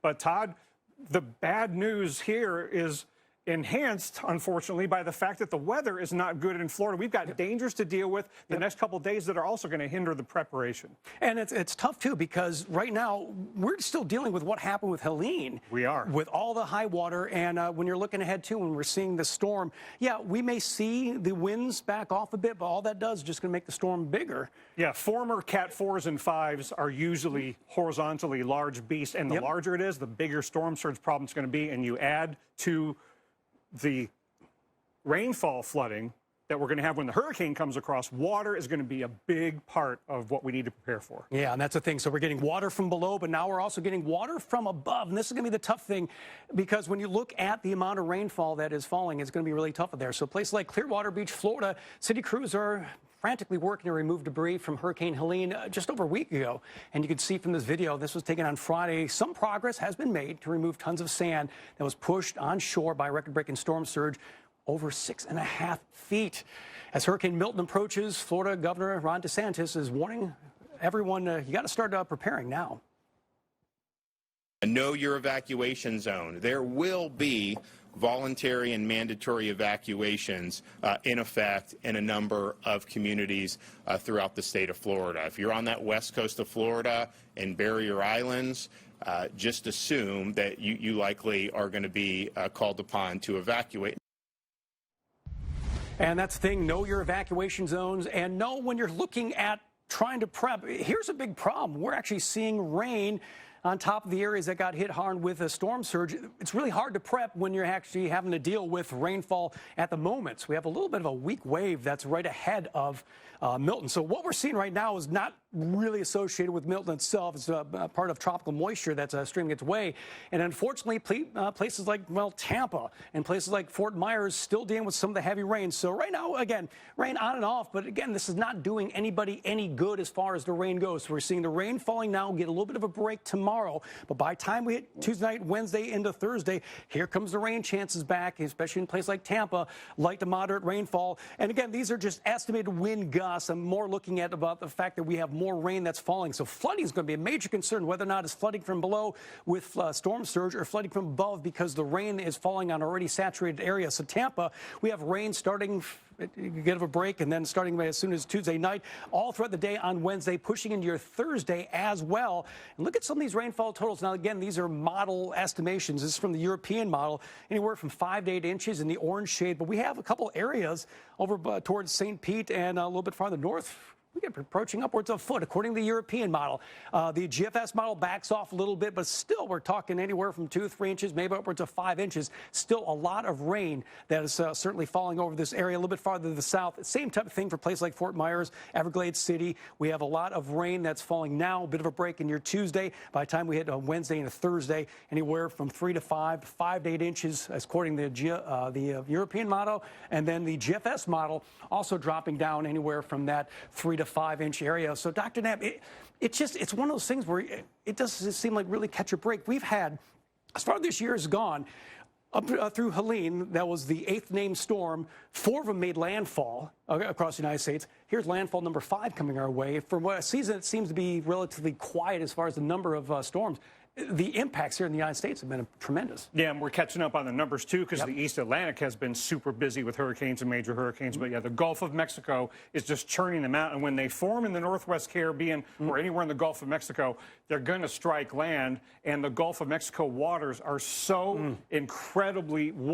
But Todd, the bad news here is enhanced, unfortunately, by the fact that the weather is not good in Florida. We've got dangers to deal with the next couple of days that are also going to hinder the preparation. And it's tough, too, because right now we're still dealing with what happened with Helene. We are. With all the high water. And when you're looking ahead, too, when we're seeing the storm, yeah, we may see the winds back off a bit, but all that does is just going to make the storm bigger. Yeah, former Cat 4s and 5s are usually horizontally large beasts, and the larger it is, the bigger storm surge problem is going to be. And you add to the rainfall flooding that we're going to have when the hurricane comes across, water is going to be a big part of what we need to prepare for. Yeah, and that's the thing. So we're getting water from below, but now we're also getting water from above. And this is going to be the tough thing, because when you look at the amount of rainfall that is falling, it's going to be really tough there. So places like Clearwater Beach, Florida, city crews are frantically working to remove debris from Hurricane Helene just over a week ago. And you can see from this video, this was taken on Friday. Some progress has been made to remove tons of sand that was pushed on shore by a record-breaking storm surge over 6.5 feet. As Hurricane Milton approaches, Florida Governor Ron DeSantis is warning everyone, you got to start preparing now. Know your evacuation zone. There will be voluntary and mandatory evacuations in effect in a number of communities throughout the state of Florida. If you're on that west coast of Florida and barrier islands, just assume that you likely are going to be called upon to evacuate. And that's the thing, know your evacuation zones and know when you're looking at trying to prep. Here's a big problem. We're actually seeing rain on top of the areas that got hit hard with a storm surge. It's really hard to prep when you're actually having to deal with rainfall at the moment. So we have a little bit of a weak wave that's right ahead of Milton. So what we're seeing right now is not really associated with Milton itself. It's a part of tropical moisture that's streaming its way. And unfortunately, places like, well, Tampa and places like Fort Myers still dealing with some of the heavy rain. So right now, again, rain on and off. But again, this is not doing anybody any good as far as the rain goes. So we're seeing the rain falling now, get a little bit of a break tomorrow. But by the time we hit Tuesday night, Wednesday into Thursday, here comes the rain chances back, especially in places like Tampa, light to moderate rainfall. And again, these are just estimated wind gusts. I'm more looking at about the fact that we have more rain that's falling. So flooding is going to be a major concern, whether or not it's flooding from below with storm surge or flooding from above because the rain is falling on already saturated areas. So Tampa, we have rain starting, get a break, and then starting as soon as Tuesday night, all throughout the day on Wednesday, pushing into your Thursday as well. And look at some of these rainfall totals. Now, again, these are model estimations. This is from the European model, anywhere from 5 to 8 inches in the orange shade. But we have a couple areas over towards St. Pete and a little bit farther north. We get approaching upwards of a foot, according to the European model. The GFS model backs off a little bit, but still we're talking anywhere from 2 to 3 inches, maybe upwards of 5 inches. Still a lot of rain that is certainly falling over this area a little bit farther to the south. Same type of thing for places like Fort Myers, Everglades City. We have a lot of rain that's falling now, a bit of a break in your Tuesday. By the time we hit Wednesday and Thursday, anywhere from 3 to 5 to 8 inches, according to the European model. And then the GFS model also dropping down anywhere from that 3 to 5 inch area. So Dr. Knabb, it's one of those things where it doesn't seem like really catch a break. We've had, as far as this year has gone, up through Helene, that was the 8th named storm. 4 of them made landfall across the United States. Here's landfall number 5 coming our way. For what a season, it seems to be relatively quiet as far as the number of storms. The impacts here in the United States have been tremendous. Yeah, and we're catching up on the numbers, too, because the East Atlantic has been super busy with hurricanes and major hurricanes. But, yeah, the Gulf of Mexico is just churning them out. And when they form in the Northwest Caribbean or anywhere in the Gulf of Mexico, they're going to strike land. And the Gulf of Mexico waters are so incredibly warm.